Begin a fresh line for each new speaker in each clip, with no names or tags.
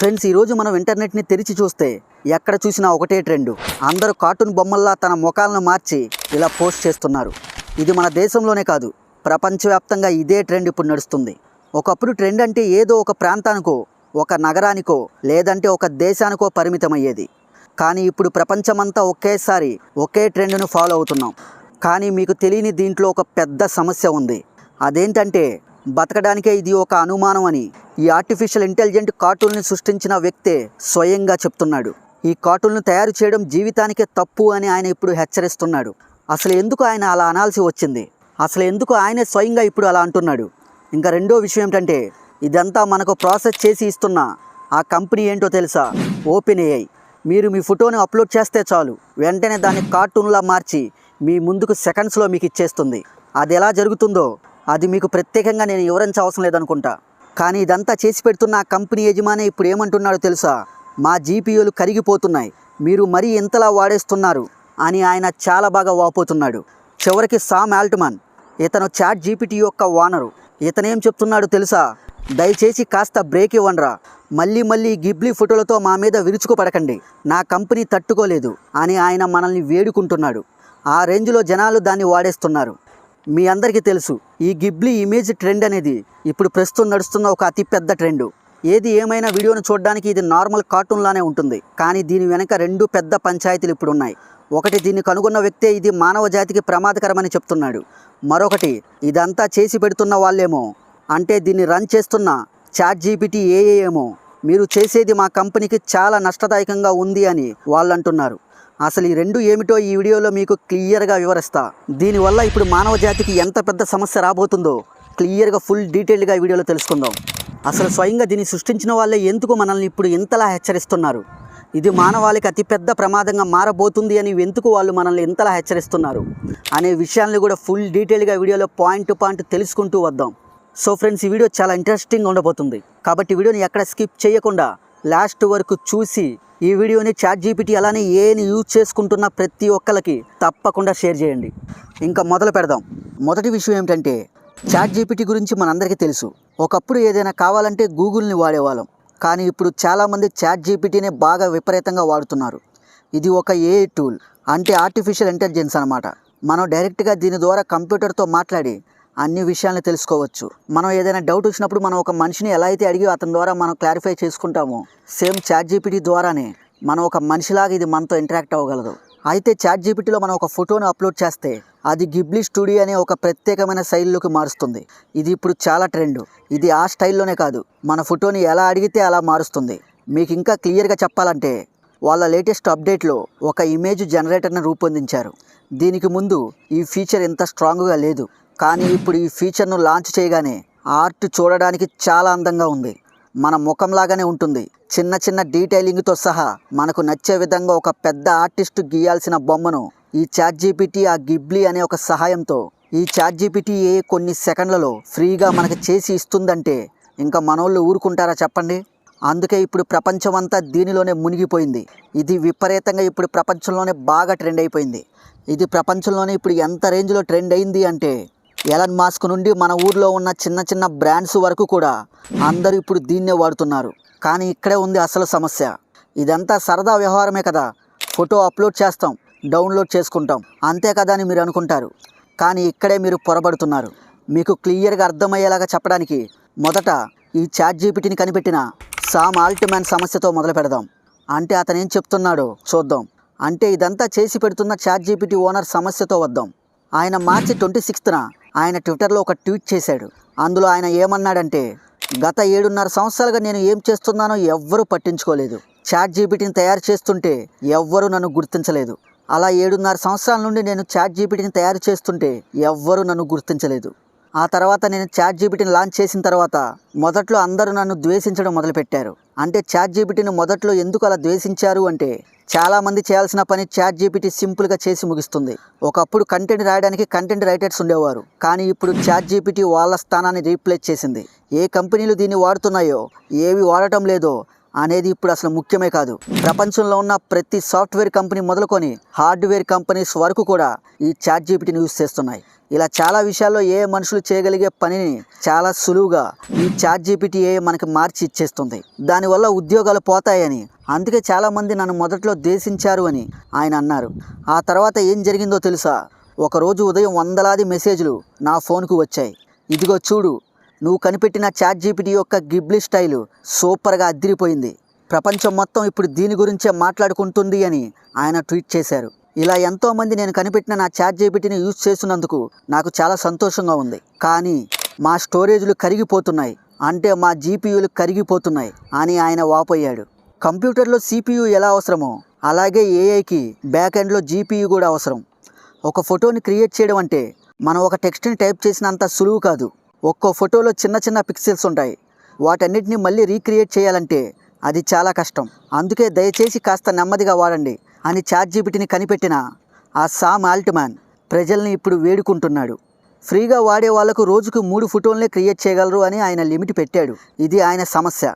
Friends, ఈరోజు మనం ఇంటర్నెట్ని తెరిచి చూస్తే ఎక్కడ చూసినా ఒకటే ట్రెండ్. అందరూ కార్టూన్ బొమ్మల్లా తన ముఖాలను మార్చి ఇలా పోస్ట్ చేస్తున్నారు. ఇది మన దేశంలోనే కాదు, ప్రపంచవ్యాప్తంగా ఇదే ట్రెండ్ ఇప్పుడు నడుస్తుంది. ఒకప్పుడు ట్రెండ్ అంటే ఏదో ఒక ప్రాంతానికో, ఒక నగరానికో, లేదంటే ఒక దేశానికో పరిమితమయ్యేది. కానీ ఇప్పుడు ప్రపంచమంతా ఒకేసారి ఒకే ట్రెండ్ను ఫాలో అవుతున్నాం. కానీ మీకు తెలియని దీంట్లో ఒక పెద్ద సమస్య ఉంది. అదేంటంటే బతకడానికే ఇది ఒక అనుమానం అని ఈ ఆర్టిఫిషియల్ ఇంటెలిజెంట్ కార్టూన్ని సృష్టించిన వ్యక్తే స్వయంగా చెప్తున్నాడు. ఈ కార్టూన్ను తయారు చేయడం జీవితానికే తప్పు అని ఆయన ఇప్పుడు హెచ్చరిస్తున్నాడు. అసలు ఎందుకు ఆయన అలా అనాల్సి వచ్చింది? అసలు ఎందుకు ఆయనే స్వయంగా ఇప్పుడు అలా అంటున్నాడు? ఇంకా రెండో విషయం ఏంటంటే, ఇదంతా మనకు ప్రాసెస్ చేసి ఇస్తున్న ఆ కంపెనీ ఏంటో తెలుసా? Open AI. మీరు మీ ఫోటోని అప్లోడ్ చేస్తే చాలు, వెంటనే దాన్ని కార్టూన్లా మార్చి మీ ముందుకు సెకండ్స్లో మీకు ఇచ్చేస్తుంది. అది ఎలా జరుగుతుందో అది మీకు ప్రత్యేకంగా నేను వివరించవసరం లేదనుకుంటా. కానీ ఇదంతా చేసి పెడుతున్న ఆ కంపెనీ యజమాని ఇప్పుడు ఏమంటున్నాడో తెలుసా? మా జీపీయూలు కరిగిపోతున్నాయి, మీరు మరీ ఇంతలా వాడేస్తున్నారు అని ఆయన చాలా బాగా వాపోతున్నాడు. చివరికి సామ్ ఆల్ట్మన్, ఇతను చాట్ జీపీటీ యొక్క ఓనరు, ఇతనేం చెప్తున్నాడు తెలుసా? దయచేసి కాస్త బ్రేక్ ఇవ్వండిరా, మళ్ళీ గిబ్లీ ఫోటోలతో మా మీద విరుచుకుపడకండి, నా కంపెనీ తట్టుకోలేదు అని ఆయన మనల్ని వేడుకుంటున్నాడు. ఆ రేంజ్లో జనాలు దాన్ని వాడేస్తున్నారు. మీ అందరికీ తెలుసు, ఈ గిబ్లీ ఇమేజ్ ట్రెండ్ అనేది ఇప్పుడు ప్రస్తుతం నడుస్తున్న ఒక అతిపెద్ద ట్రెండ్. ఏది ఏమైనా వీడియోను చూడడానికి ఇది నార్మల్ కార్టూన్లానే ఉంటుంది, కానీ దీని వెనక రెండు పెద్ద పంచాయతీలు ఇప్పుడు ఉన్నాయి. ఒకటి, దీన్ని కనుగొన్న వ్యక్తే ఇది మానవ జాతికి ప్రమాదకరమని చెప్తున్నాడు. మరొకటి, ఇదంతా చేసి పెడుతున్న వాళ్ళేమో, అంటే దీన్ని రన్ చేస్తున్న చాట్ జీపీటీ ఏఐ ఏమో, మీరు చేసేది మా కంపెనీకి చాలా నష్టదాయకంగా ఉంది అని వాళ్ళు అంటున్నారు. అసలు ఈ రెండు ఏమిటో ఈ వీడియోలో మీకు క్లియర్గా వివరిస్తా. దీనివల్ల ఇప్పుడు మానవ జాతికి ఎంత పెద్ద సమస్య రాబోతుందో క్లియర్గా ఫుల్ డీటెయిల్డ్గా ఈ వీడియోలో తెలుసుకుందాం. అసలు స్వయంగా దీన్ని సృష్టించిన వాళ్ళే ఎందుకు మనల్ని ఇప్పుడు ఇంతలా హెచ్చరిస్తున్నారు? ఇది మానవాళికి అతిపెద్ద ప్రమాదంగా మారబోతుంది అని ఎందుకు వాళ్ళు మనల్ని ఇంతలా హెచ్చరిస్తున్నారు అనే విషయాన్ని కూడా ఫుల్ డీటెయిల్గా వీడియోలో పాయింట్ టు పాయింట్ తెలుసుకుంటూ వద్దాం. సో ఫ్రెండ్స్, ఈ వీడియో చాలా ఇంట్రెస్టింగ్ ఉండబోతుంది, కాబట్టి వీడియోని ఎక్కడ స్కిప్ చేయకుండా లాస్ట్ వరకు చూసి ఈ వీడియోని చాట్ జీపీటీ అలానే ఏని యూజ్ చేసుకుంటున్న ప్రతి ఒక్కరికి తప్పకుండా షేర్ చేయండి. ఇంకా మొదలు పెడదాం. మొదటి విషయం ఏమిటంటే, చాట్ జీపీటీ గురించి మనందరికీ తెలుసు. ఒకప్పుడు ఏదైనా కావాలంటే గూగుల్ని వాడేవాళ్ళం, కానీ ఇప్పుడు చాలామంది చాట్ జీపీటీనే బాగా విపరీతంగా వాడుతున్నారు. ఇది ఒక ఏఐ టూల్, అంటే ఆర్టిఫిషియల్ ఇంటెలిజెన్స్ అనమాట. మనం డైరెక్ట్గా దీని ద్వారా కంప్యూటర్తో మాట్లాడి అన్ని విషయాలను తెలుసుకోవచ్చు. మనం ఏదైనా డౌట్ వచ్చినప్పుడు మనం ఒక మనిషిని ఎలా అయితే అడిగి అతని ద్వారా మనం క్లారిఫై చేసుకుంటామో, సేమ్ చాట్ జీపీటీ ద్వారానే మనం ఒక మనిషిలాగా ఇది మనతో ఇంటరాక్ట్ అవ్వగలదు. అయితే చాట్ జీపీటీలో మనం ఒక ఫోటోను అప్లోడ్ చేస్తే అది గిబ్లీ స్టూడియో అనే ఒక ప్రత్యేకమైన శైలిలోకి మారుస్తుంది. ఇది ఇప్పుడు చాలా ట్రెండ్. ఇది ఆ స్టైల్లోనే కాదు, మన ఫోటోని ఎలా అడిగితే అలా మారుస్తుంది. మీకు ఇంకా క్లియర్గా చెప్పాలంటే, వాళ్ళ లేటెస్ట్ అప్డేట్లో ఒక ఇమేజ్ జనరేటర్ని రూపొందించారు. దీనికి ముందు ఈ ఫీచర్ ఇంత స్ట్రాంగ్గా లేదు, కానీ ఇప్పుడు ఈ ఫీచర్ను లాంచ్ చేయగానే ఆర్ట్ చూడడానికి చాలా అందంగా ఉంది. మన ముఖంలాగానే ఉంటుంది. చిన్న చిన్న డీటెయిలింగ్తో సహా మనకు నచ్చే విధంగా ఒక పెద్ద ఆర్టిస్ట్ గీయాల్సిన బొమ్మను ఈ చాట్ జీపీటీ ఆ గిబ్లీ అనే ఒక సహాయంతో ఈ చాట్ జీపీటీ కొన్ని సెకండ్లలో ఫ్రీగా మనకు చేసి ఇస్తుందంటే ఇంకా మనోళ్ళు ఊరుకుంటారా చెప్పండి? అందుకే ఇప్పుడు ప్రపంచమంతా దీనిలోనే మునిగిపోయింది. ఇది విపరీతంగా ఇప్పుడు ప్రపంచంలోనే బాగా ట్రెండ్ అయిపోయింది. ఇది ప్రపంచంలోనే ఇప్పుడు ఎంత రేంజ్లో ట్రెండ్ అయింది అంటే, ఎలన్ మాస్క్ నుండి మన ఊర్లో ఉన్న చిన్న చిన్న బ్రాండ్స్ వరకు కూడా అందరూ ఇప్పుడు దీన్నే వాడుతున్నారు. కానీ ఇక్కడే ఉంది అసలు సమస్య. ఇదంతా సరదా వ్యవహారమే కదా, ఫోటో అప్లోడ్ చేస్తాం, డౌన్లోడ్ చేసుకుంటాం, అంతే కదా అని మీరు అనుకుంటారు. కానీ ఇక్కడే మీరు పొరబడుతున్నారు. మీకు క్లియర్గా అర్థమయ్యేలాగా చెప్పడానికి మొదట ఈ చాట్ జీపీటీని కనిపెట్టిన సామ్ ఆల్ట్మన్ సమస్యతో మొదలు పెడదాం. అంటే అతను ఏం చెప్తున్నాడో చూద్దాం. అంటే ఇదంతా చేసి పెడుతున్న చాట్ జీపీటీ ఓనర్ సమస్యతో వద్దాం. ఆయన మార్చి 26న ఆయన ట్విట్టర్లో ఒక ట్వీట్ చేశాడు. అందులో ఆయన ఏమన్నాడంటే, గత 7.5 సంవత్సరాలుగా నేను ఏం చేస్తున్నానో ఎవ్వరూ పట్టించుకోలేదు. చాట్ జీపీటీని తయారు చేస్తుంటే ఎవ్వరూ నన్ను గుర్తించలేదు. అలా 7.5 సంవత్సరాల నుండి నేను చాట్ జీపీటీని తయారు చేస్తుంటే ఎవ్వరూ నన్ను గుర్తించలేదు. ఆ తర్వాత నేను చాట్ జీపీటీని లాంచ్ చేసిన తర్వాత మొదట్లో అందరూ నన్ను ద్వేషించడం మొదలుపెట్టారు. అంటే చాట్ జీపీటీని మొదట్లో ఎందుకు అలా ద్వేషించారు అంటే, చాలామంది చేయాల్సిన పని చాట్ జీపీటీ సింపుల్గా చేసి ముగిస్తుంది. ఒకప్పుడు కంటెంట్ రాయడానికి కంటెంట్ రైటర్స్ ఉండేవారు, కానీ ఇప్పుడు చాట్ జీపీటీ వాళ్ళ స్థానాన్ని రీప్లేస్ చేసింది. ఏ కంపెనీలు దీన్ని వాడుతున్నాయో, ఏవి వాడటం లేదో అనేది ఇప్పుడు అసలు ముఖ్యమే కాదు. ప్రపంచంలో ఉన్న ప్రతి సాఫ్ట్వేర్ కంపెనీ మొదలుకొని హార్డ్వేర్ కంపెనీస్ వరకు కూడా ఈ చాట్ జీపీటీని యూజ్ చేస్తున్నాయి. ఇలా చాలా విషయాల్లో ఏ మనుషులు చేయగలిగే పనిని చాలా సులువుగా ఈ చాట్ జీపీటీ మనకి మార్చి ఇచ్చేస్తుంది. దానివల్ల ఉద్యోగాలు పోతాయని, అందుకే చాలామంది నన్ను మొదట్లో ద్వేషించారు అని ఆయన అన్నారు. ఆ తర్వాత ఏం జరిగిందో తెలుసా? ఒకరోజు ఉదయం వందలాది మెసేజ్లు నా ఫోన్కు వచ్చాయి. ఇదిగో చూడు, నువ్వు కనిపెట్టిన చాట్ జీపీటీ యొక్క గిబ్లీ స్టైలు సూపర్గా అదిరిపోయింది, ప్రపంచం మొత్తం ఇప్పుడు దీని గురించే మాట్లాడుకుంటుంది అని ఆయన ట్వీట్ చేశారు. ఇలా ఎంతోమంది నేను కనిపెట్టిన నా చాట్ జీపీటీని యూజ్ చేస్తున్నందుకు నాకు చాలా సంతోషంగా ఉంది. కానీ మా స్టోరేజ్లు కరిగిపోతున్నాయి, అంటే మా జీపీయూలు కరిగిపోతున్నాయి అని ఆయన వాపోయాడు. కంప్యూటర్లో సిపియు ఎలా అవసరమో అలాగే ఏఐకి బ్యాక్ ఎండ్లో జీపీయూ కూడా అవసరం. ఒక ఫోటోని క్రియేట్ చేయడం అంటే మనం ఒక టెక్స్ట్ని టైప్ చేసినంత సులువు కాదు. ఒక్కో ఫోటోలో చిన్న చిన్న పిక్సెల్స్ ఉంటాయి. వాటన్నిటిని మళ్ళీ రీక్రియేట్ చేయాలంటే అది చాలా కష్టం. అందుకే దయచేసి కాస్త నెమ్మదిగా వాడండి అని చాట్ జీపీటీని కనిపెట్టిన ఆ సామ్ ఆల్ట్మాన్ ప్రజల్ని ఇప్పుడు వేడుకుంటున్నాడు. ఫ్రీగా వాడే వాళ్లకు రోజుకు 3 ఫోటోలనే క్రియేట్ చేయగలరు అని ఆయన లిమిట్ పెట్టాడు. ఇది ఆయన సమస్య.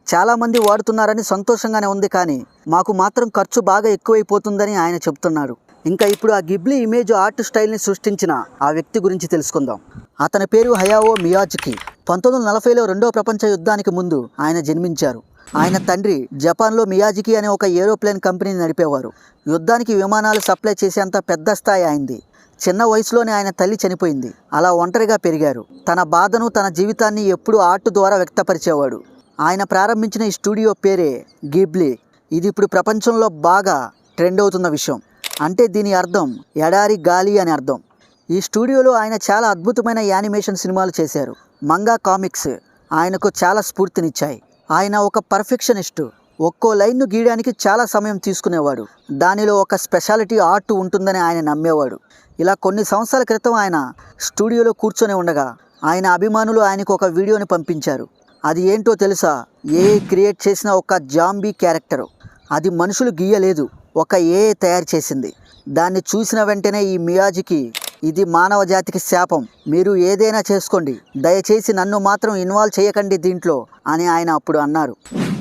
చాలామంది వాడుతున్నారని సంతోషంగానే ఉంది, కానీ మాకు మాత్రం ఖర్చు బాగా ఎక్కువైపోతుందని ఆయన చెప్తున్నాడు. ఇంకా ఇప్పుడు ఆ గిబ్లీ ఇమేజ్ ఆర్ట్ స్టైల్ని సృష్టించిన ఆ వ్యక్తి గురించి తెలుసుకుందాం. అతని పేరు హయావో మియాజుకి. 1940లో రెండో ప్రపంచ యుద్ధానికి ముందు ఆయన జన్మించారు. ఆయన తండ్రి జపాన్లో మియాజుకి అనే ఒక ఏరోప్లేన్ కంపెనీని నడిపేవారు. యుద్ధానికి విమానాలు సప్లై చేసేంత పెద్ద స్థాయి అయింది. చిన్న వయసులోనే ఆయన తల్లి చనిపోయింది. అలా ఒంటరిగా పెరిగారు. తన బాధను, తన జీవితాన్ని ఎప్పుడూ ఆర్ట్ ద్వారా వ్యక్తపరిచేవాడు. ఆయన ప్రారంభించిన ఈ స్టూడియో పేరే గిబ్లీ. ఇది ఇప్పుడు ప్రపంచంలో బాగా ట్రెండ్ అవుతున్న విషయం. అంటే దీని అర్థం ఎడారి గాలి అని అర్థం. ఈ స్టూడియోలో ఆయన చాలా అద్భుతమైన యానిమేషన్ సినిమాలు చేశారు. మంగా కామిక్స్ ఆయనకు చాలా స్ఫూర్తినిచ్చాయి. ఆయన ఒక పర్ఫెక్షనిస్టు. ఒక్కో లైన్ను గీయడానికి చాలా సమయం తీసుకునేవాడు. దానిలో ఒక స్పెషాలిటీ ఆర్ట్ ఉంటుందని ఆయన నమ్మేవాడు. ఇలా కొన్ని సంవత్సరాల క్రితం ఆయన స్టూడియోలో కూర్చొని ఉండగా ఆయన అభిమానులు ఆయనకు ఒక వీడియోని పంపించారు. అది ఏంటో తెలుసా? ఏఐ క్రియేట్ చేసిన ఒక జాంబీ క్యారెక్టరు. అది మనుషులు గీయలేదు, ఒక ఏఐ తయారు చేసింది. దాన్ని చూసిన వెంటనే ఈ మియాజుకి, ఇది మానవ జాతికి శాపం, మీరు ఏదైనా చేసుకోండి, దయచేసి నన్ను మాత్రం ఇన్వాల్వ్ చేయకండి దీంట్లో అని ఆయన అప్పుడు అన్నారు.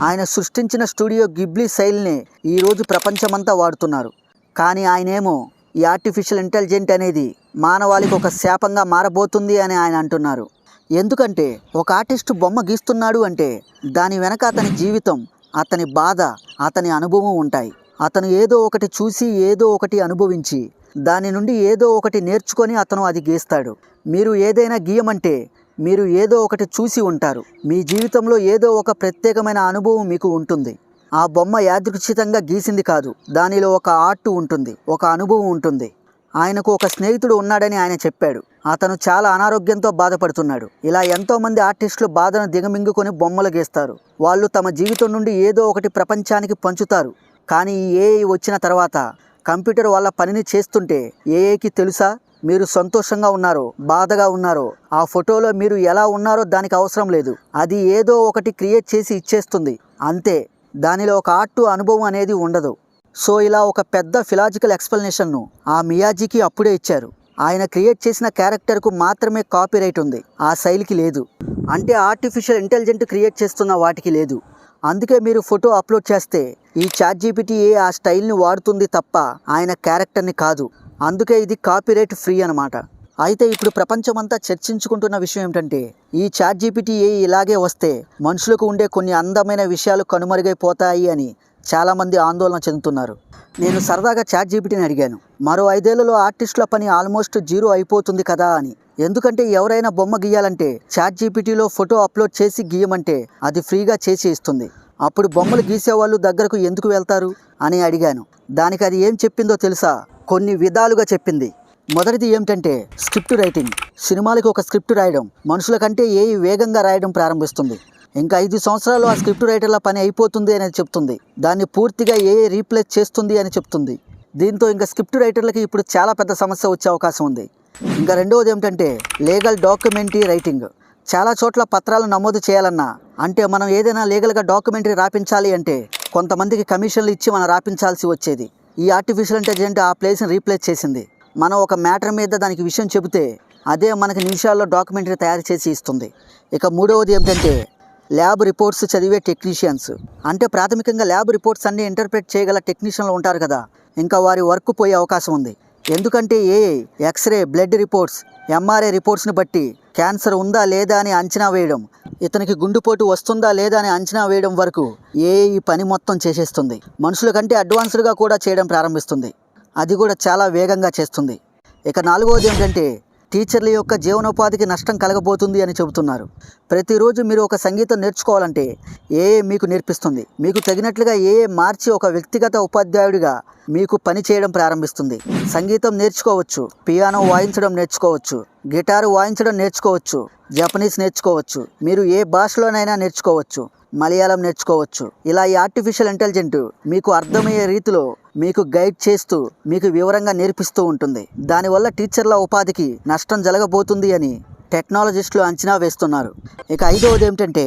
ఆయన సృష్టించిన స్టూడియో గిబ్లీ శైలిని ఈరోజు ప్రపంచమంతా వాడుతున్నారు. కానీ ఆయనేమో ఈ ఆర్టిఫిషియల్ ఇంటెలిజెంట్ అనేది మానవాళికి ఒక శాపంగా మారబోతుంది అని ఆయన అంటున్నారు. ఎందుకంటే ఒక ఆర్టిస్ట్ బొమ్మ గీస్తున్నాడు అంటే దాని వెనక అతని జీవితం, అతని బాధ, అతని అనుభవం ఉంటాయి. అతను ఏదో ఒకటి చూసి, ఏదో ఒకటి అనుభవించి, దాని నుండి ఏదో ఒకటి నేర్చుకొని అతను అది గీస్తాడు. మీరు ఏదైనా గీయమంటే మీరు ఏదో ఒకటి చూసి ఉంటారు. మీ జీవితంలో ఏదో ఒక ప్రత్యేకమైన అనుభవం మీకు ఉంటుంది. ఆ బొమ్మ యాదృచ్ఛికంగా గీసింది కాదు, దానిలో ఒక ఆర్ట్ ఉంటుంది, ఒక అనుభవం ఉంటుంది. ఆయనకు ఒక స్నేహితుడు ఉన్నాడని ఆయన చెప్పాడు. అతను చాలా అనారోగ్యంతో బాధపడుతున్నాడు. ఇలా ఎంతోమంది ఆర్టిస్టులు బాధను దిగమింగుకొని బొమ్మలు గీస్తారు. వాళ్ళు తమ జీవితం నుండి ఏదో ఒకటి ప్రపంచానికి పంచుతారు. కానీ ఈ ఏఐ వచ్చిన తర్వాత కంప్యూటర్ వాళ్ళ పనిని చేస్తుంటే ఏఐకి తెలుసా మీరు సంతోషంగా ఉన్నారో, బాధగా ఉన్నారో, ఆ ఫోటోలో మీరు ఎలా ఉన్నారో దానికి అవసరం లేదు. అది ఏదో ఒకటి క్రియేట్ చేసి ఇచ్చేస్తుంది అంతే. దానిలో ఒక ఆర్ట్ అనుభవం అనేది ఉండదు. సో ఇలా ఒక పెద్ద ఫిలాజికల్ ఎక్స్ప్లెనేషన్ను ఆ మియాజుకి అప్పుడే ఇచ్చారు. ఆయన క్రియేట్ చేసిన క్యారెక్టర్కు మాత్రమే కాపీరైట్ ఉంది, ఆ శైలికి లేదు. అంటే ఆర్టిఫిషియల్ ఇంటెలిజెంట్ క్రియేట్ చేస్తున్న వాటికి లేదు. అందుకే మీరు ఫోటో అప్లోడ్ చేస్తే ఈ చాట్ జీపీటీ ఆ స్టైల్ని వాడుతుంది తప్ప ఆయన క్యారెక్టర్ని కాదు. అందుకే ఇది కాపీరైట్ ఫ్రీ అన్నమాట. అయితే ఇప్పుడు ప్రపంచమంతా చర్చించుకుంటున్న విషయం ఏమిటంటే, ఈ చాట్ జీపీటీ ఇలాగే వస్తే మనుషులకు ఉండే కొన్ని అందమైన విషయాలు కనుమరుగైపోతాయి అని చాలామంది ఆందోళన చెందుతున్నారు. నేను సరదాగా చాట్ జీపీటీని అడిగాను, మరో 5 ఏళ్లలో ఆర్టిస్టుల పని ఆల్మోస్ట్ 0 అయిపోతుంది కదా అని. ఎందుకంటే ఎవరైనా బొమ్మ గీయాలంటే చాట్ జీపీటీలో ఫోటో అప్లోడ్ చేసి గీయమంటే అది ఫ్రీగా చేసి ఇస్తుంది. అప్పుడు బొమ్మలు గీసేవాళ్ళు దగ్గరకు ఎందుకు వెళ్తారు అని అడిగాను. దానికి అది ఏం చెప్పిందో తెలుసా? కొన్ని విధాలుగా చెప్పింది. మొదటిది ఏమిటంటే స్క్రిప్ట్ రైటింగ్. సినిమాలకు ఒక స్క్రిప్ట్ రాయడం మనుషుల కంటే ఏఐ వేగంగా రాయడం ప్రారంభిస్తుంది. ఇంకా 5 సంవత్సరాలు ఆ స్క్రిప్ట్ రైటర్ల పని అయిపోతుంది అనేది చెప్తుంది. దాన్ని పూర్తిగా ఏఐ రీప్లేస్ చేస్తుంది అని చెప్తుంది. దీంతో ఇంకా స్క్రిప్ట్ రైటర్లకి ఇప్పుడు చాలా పెద్ద సమస్య వచ్చే అవకాశం ఉంది. ఇంకా రెండవది ఏమిటంటే లీగల్ డాక్యుమెంటరీ రైటింగ్. చాలా చోట్ల పత్రాలు నమోదు చేయాలన్నా, అంటే మనం ఏదైనా లీగల్గా డాక్యుమెంటరీ రాపించాలి అంటే కొంతమందికి కమిషన్లు ఇచ్చి మనం రాపించాల్సి వచ్చేది. ఈ ఆర్టిఫిషియల్ ఇంటెలిజెంట్ ఆ ప్లేస్ని రీప్లేస్ చేసింది. మనం ఒక మ్యాటర్ మీద దానికి విషయం చెబితే అదే మనకి నిమిషాల్లో డాక్యుమెంటరీ తయారు చేసి ఇస్తుంది. ఇక మూడవది ఏమిటంటే ల్యాబ్ రిపోర్ట్స్ చదివే టెక్నీషియన్స్. అంటే ప్రాథమికంగా ల్యాబ్ రిపోర్ట్స్ అన్ని ఇంటర్ప్రెట్ చేయగల టెక్నీషియన్లు ఉంటారు కదా, ఇంకా వారి వర్క్ పోయే అవకాశం ఉంది. ఎందుకంటే AI X-ray, blood reports, MRI రిపోర్ట్స్ని బట్టి క్యాన్సర్ ఉందా లేదా అని అంచనా వేయడం, ఇతనికి గుండెపోటు వస్తుందా లేదా అని అంచనా వేయడం వరకు ఏఐ ఈ పని మొత్తం చేసేస్తుంది. మనుషుల కంటే అడ్వాన్స్డ్గా కూడా చేయడం ప్రారంభిస్తుంది. అది కూడా చాలా వేగంగా చేస్తుంది. ఇక 4వది ఏంటంటే టీచర్ల యొక్క జీవనోపాధికి నష్టం కలగబోతుంది అని చెబుతున్నారు. ప్రతిరోజు మీరు ఒక సంగీతం నేర్చుకోవాలంటే ఏఏ మీకు నేర్పిస్తుంది. మీకు తగినట్లుగా ఏఏ మార్చి ఒక వ్యక్తిగత ఉపాధ్యాయుడిగా మీకు పని చేయడం ప్రారంభిస్తుంది. సంగీతం నేర్చుకోవచ్చు, పియానో వాయించడం నేర్చుకోవచ్చు, గిటారు వాయించడం నేర్చుకోవచ్చు, జపనీస్ నేర్చుకోవచ్చు, మీరు ఏ భాషలోనైనా నేర్చుకోవచ్చు, మలయాళం నేర్చుకోవచ్చు. ఇలా ఈ ఆర్టిఫిషియల్ ఇంటెలిజెంట్ మీకు అర్థమయ్యే రీతిలో మీకు గైడ్ చేస్తూ మీకు వివరంగా నేర్పిస్తూ ఉంటుంది. దానివల్ల టీచర్ల ఉపాధికి నష్టం జరగబోతుంది అని టెక్నాలజిస్టులు అంచనా వేస్తున్నారు. ఇక 5వది ఏమిటంటే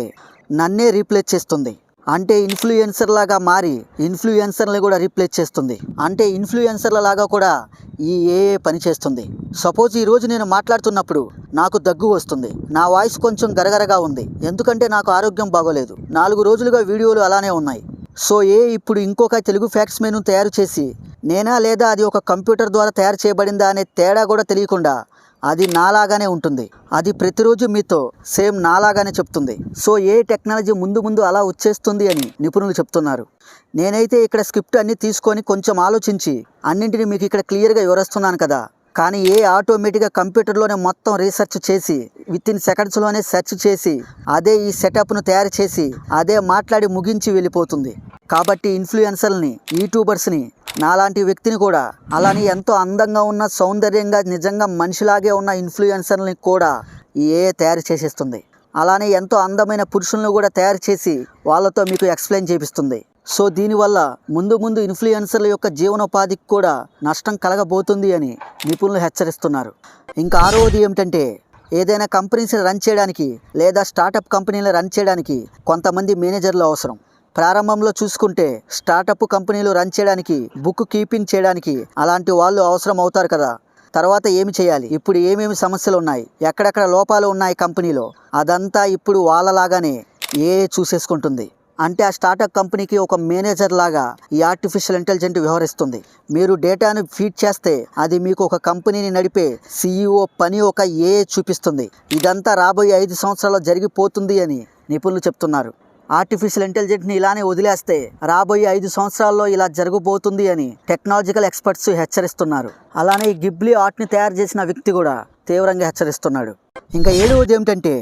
నన్నే రీప్లేస్ చేస్తుంది. అంటే ఇన్ఫ్లుయెన్సర్ లాగా మారి ఇన్ఫ్లుయెన్సర్ని కూడా రీప్లేస్ చేస్తుంది. అంటే ఇన్ఫ్లుయెన్సర్ల లాగా కూడా ఈ ఏఏ పని చేస్తుంది. సపోజ్ ఈరోజు నేను మాట్లాడుతున్నప్పుడు నాకు దగ్గు వస్తుంది, నా వాయిస్ కొంచెం గరగరగా ఉంది, ఎందుకంటే నాకు ఆరోగ్యం బాగోలేదు. 4 రోజులుగా వీడియోలు అలానే ఉన్నాయి. సో ఇప్పుడు ఇంకొక తెలుగు ఫ్యాక్ట్స్ మెనూ తయారు చేసి నేనా లేదా అది ఒక కంప్యూటర్ ద్వారా తయారు చేయబడిందా అనే తేడా కూడా తెలియకుండా అది నాలాగానే ఉంటుంది. అది ప్రతిరోజు మీతో సేమ్ నాలాగానే చెప్తుంది. సో టెక్నాలజీ ముందు అలా వచ్చేస్తుంది అని నిపుణులు చెప్తున్నారు. నేనైతే ఇక్కడ స్క్రిప్ట్ అన్ని తీసుకొని కొంచెం ఆలోచించి అన్నింటినీ మీకు ఇక్కడ క్లియర్గా వివరిస్తున్నాను కదా. కానీ ఆటోమేటిక్గా కంప్యూటర్లోనే మొత్తం రీసెర్చ్ చేసి వితిన్ సెకండ్స్లోనే సెర్చ్ చేసి అదే ఈ సెటప్ను తయారు చేసి అదే మాట్లాడి ముగించి వెళ్ళిపోతుంది. కాబట్టి ఇన్ఫ్లుయెన్సర్ని, యూట్యూబర్స్ని, నాలాంటి వ్యక్తిని కూడా, అలానే ఎంతో అందంగా ఉన్న, సౌందర్యంగా నిజంగా మనిషిలాగే ఉన్న ఇన్ఫ్లుయెన్సర్ని కూడా తయారు చేసేస్తుంది. అలానే ఎంతో అందమైన పురుషులను కూడా తయారు చేసి వాళ్ళతో మీకు ఎక్స్ప్లెయిన్ చేపిస్తుంది. సో దీనివల్ల ముందు ఇన్ఫ్లుయెన్సర్ల యొక్క జీవనోపాధికి కూడా నష్టం కలగబోతుంది అని నిపుణులు హెచ్చరిస్తున్నారు. ఇంకా 6వది ఏమిటంటే ఏదైనా కంపెనీస్ని రన్ చేయడానికి లేదా స్టార్టప్ కంపెనీలను రన్ చేయడానికి కొంతమంది మేనేజర్లు అవసరం. ప్రారంభంలో చూసుకుంటే స్టార్టప్ కంపెనీలు రన్ చేయడానికి, బుక్ కీపింగ్ చేయడానికి అలాంటి వాళ్ళు అవసరం అవుతారు కదా. తర్వాత ఏమి చేయాలి, ఇప్పుడు ఏమేమి సమస్యలు ఉన్నాయి, ఎక్కడెక్కడ లోపాలు ఉన్నాయి కంపెనీలో, అదంతా ఇప్పుడు వాళ్ళలాగానే చూసేసుకుంటుంది. అంటే ఆ స్టార్టప్ కంపెనీకి ఒక మేనేజర్ లాగా ఈ ఆర్టిఫిషియల్ ఇంటెలిజెంట్ వ్యవహరిస్తుంది. మీరు డేటాను ఫీడ్ చేస్తే అది మీకు ఒక కంపెనీని నడిపే CEO పని ఒక చూపిస్తుంది. ఇదంతా రాబోయే 5 సంవత్సరాల్లో జరిగిపోతుంది అని నిపుణులు చెప్తున్నారు. ఆర్టిఫిషియల్ ఇంటెలిజెంట్ని ఇలానే వదిలేస్తే రాబోయే 5 సంవత్సరాల్లో ఇలా జరగబోతుంది అని టెక్నాలజికల్ ఎక్స్పర్ట్స్ హెచ్చరిస్తున్నారు. అలానే గిబ్లీ ఆర్ట్ని తయారు చేసిన వ్యక్తి కూడా తీవ్రంగా హెచ్చరిస్తున్నాడు. ఇంకా 7వది ఏమిటంటే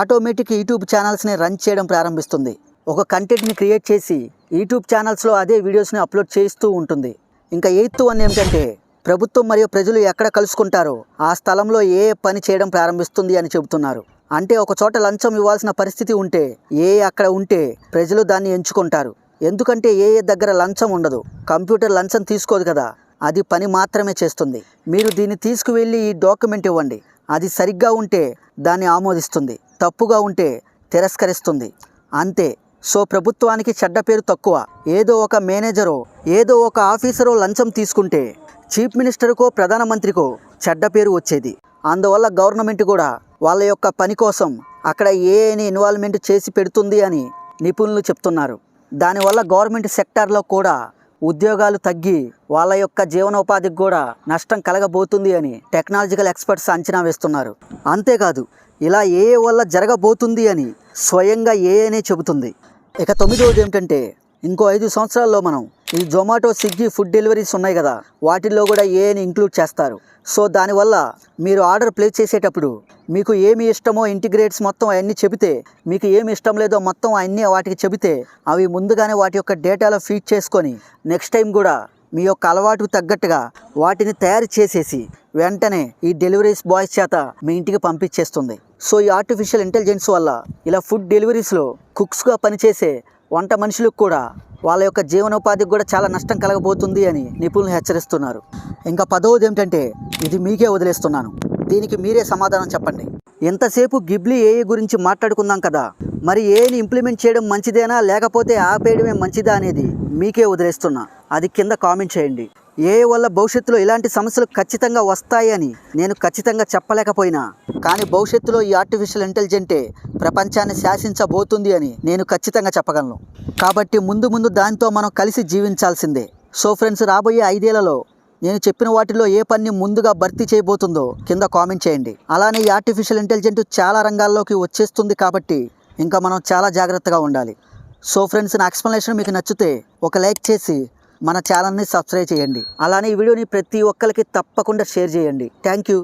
ఆటోమేటిక్ యూట్యూబ్ ఛానల్స్ని రన్ చేయడం ప్రారంభిస్తుంది. ఒక కంటెంట్ని క్రియేట్ చేసి యూట్యూబ్ ఛానల్స్లో అదే వీడియోస్ని అప్లోడ్ చేస్తూ ఉంటుంది. ఇంకా 8th వన్ ఏమిటంటే ప్రభుత్వం మరియు ప్రజలు ఎక్కడ కలుసుకుంటారో ఆ స్థలంలో పని చేయడం ప్రారంభిస్తుంది అని చెబుతున్నారు. అంటే ఒక చోట లంచం ఇవ్వాల్సిన పరిస్థితి ఉంటే అక్కడ ఉంటే ప్రజలు దాన్ని ఎంచుకుంటారు. ఎందుకంటే దగ్గర లంచం ఉండదు. కంప్యూటర్ లంచం తీసుకోదు కదా, అది పని మాత్రమే చేస్తుంది. మీరు దీన్ని తీసుకువెళ్ళి ఈ డాక్యుమెంట్ ఇవ్వండి, అది సరిగ్గా ఉంటే దాన్ని ఆమోదిస్తుంది, తప్పుగా ఉంటే తిరస్కరిస్తుంది, అంతే. సో ప్రభుత్వానికి చెడ్డ పేరు తక్కువ. ఏదో ఒక మేనేజరో ఏదో ఒక ఆఫీసరో లంచం తీసుకుంటే చీఫ్ మినిస్టర్కో ప్రధానమంత్రికో చెడ్డ పేరు వచ్చేది. అందువల్ల గవర్నమెంట్ కూడా వాళ్ళ యొక్క పని కోసం అక్కడ ఏఐని ఇన్వాల్వ్మెంట్ చేసి పెడుతుంది అని నిపుణులు చెప్తున్నారు. దానివల్ల గవర్నమెంట్ సెక్టార్లో కూడా ఉద్యోగాలు తగ్గి వాళ్ళ యొక్క జీవనోపాధికి కూడా నష్టం కలగబోతుంది అని టెక్నాలజికల్ ఎక్స్పర్ట్స్ అంచనా వేస్తున్నారు. అంతేకాదు ఇలా ఏఐ వల్ల జరగబోతుంది అని స్వయంగా ఏఐనే చెబుతుంది. ఇక 9వది ఏమిటంటే ఇంకో 5 సంవత్సరాల్లో మనం ఈ జొమాటో, స్విగ్గీ ఫుడ్ డెలివరీస్ ఉన్నాయి కదా, వాటిల్లో కూడా ఏఐని ఇంక్లూడ్ చేస్తారు. సో దానివల్ల మీరు ఆర్డర్ ప్లేస్ చేసేటప్పుడు మీకు ఏమి ఇష్టమో ఇంటిగ్రేట్స్ మొత్తం అవన్నీ చెబితే, మీకు ఏమి ఇష్టం లేదో మొత్తం అన్నీ వాటికి చెబితే అవి ముందుగానే వాటి యొక్క డేటాలో ఫీడ్ చేసుకొని నెక్స్ట్ టైం కూడా మీ యొక్క అలవాటుకు తగ్గట్టుగా వాటిని తయారు చేసేసి వెంటనే ఈ డెలివరీస్ బాయ్స్ చేత మీ ఇంటికి పంపించేస్తుంది. సో ఈ ఆర్టిఫిషియల్ ఇంటెలిజెన్స్ వల్ల ఇలా ఫుడ్ డెలివరీస్లో కుక్స్గా పనిచేసే వంట మనుషులకు కూడా వాళ్ళ యొక్క జీవనోపాధికి కూడా చాలా నష్టం కలగబోతుంది అని నిపుణులు హెచ్చరిస్తున్నారు. ఇంకా 10వది ఏమిటంటే ఇది మీకే వదిలేస్తున్నాను, దీనికి మీరే సమాధానం చెప్పండి. ఎంతసేపు గిబ్లీ ఏఐ గురించి మాట్లాడుకుందాం కదా, మరి ఏఐని ఇంప్లిమెంట్ చేయడం మంచిదేనా లేకపోతే ఆపేయడమే మంచిదా అనేది మీకే వదిలేస్తున్నా. అది కింద కామెంట్ చేయండి. ఏఐ వల్ల భవిష్యత్తులో ఇలాంటి సమస్యలు ఖచ్చితంగా వస్తాయని నేను ఖచ్చితంగా చెప్పలేకపోయినా, కానీ భవిష్యత్తులో ఈ ఆర్టిఫిషియల్ ఇంటెలిజెంటే ప్రపంచాన్ని శాసించబోతుంది అని నేను ఖచ్చితంగా చెప్పగలను. కాబట్టి ముందు దాంతో మనం కలిసి జీవించాల్సిందే. సో ఫ్రెండ్స్, రాబోయే 5 ఏళ్లలో నేను చెప్పిన వాటిలో ఏ పని ముందుగా భర్తీ చేయబోతుందో కింద కామెంట్ చేయండి. అలానే ఈ ఆర్టిఫిషియల్ ఇంటెలిజెంట్ చాలా రంగాల్లోకి వచ్చేస్తుంది కాబట్టి ఇంకా మనం చాలా జాగ్రత్తగా ఉండాలి. సో ఫ్రెండ్స్, నా ఎక్స్ప్లెనేషన్ మీకు నచ్చితే ఒక లైక్ చేసి మన ఛానల్ని సబ్స్క్రైబ్ చేయండి. అలానే ఈ వీడియోని ప్రతి ఒక్కరికి తప్పకుండా షేర్ చేయండి. Thank you.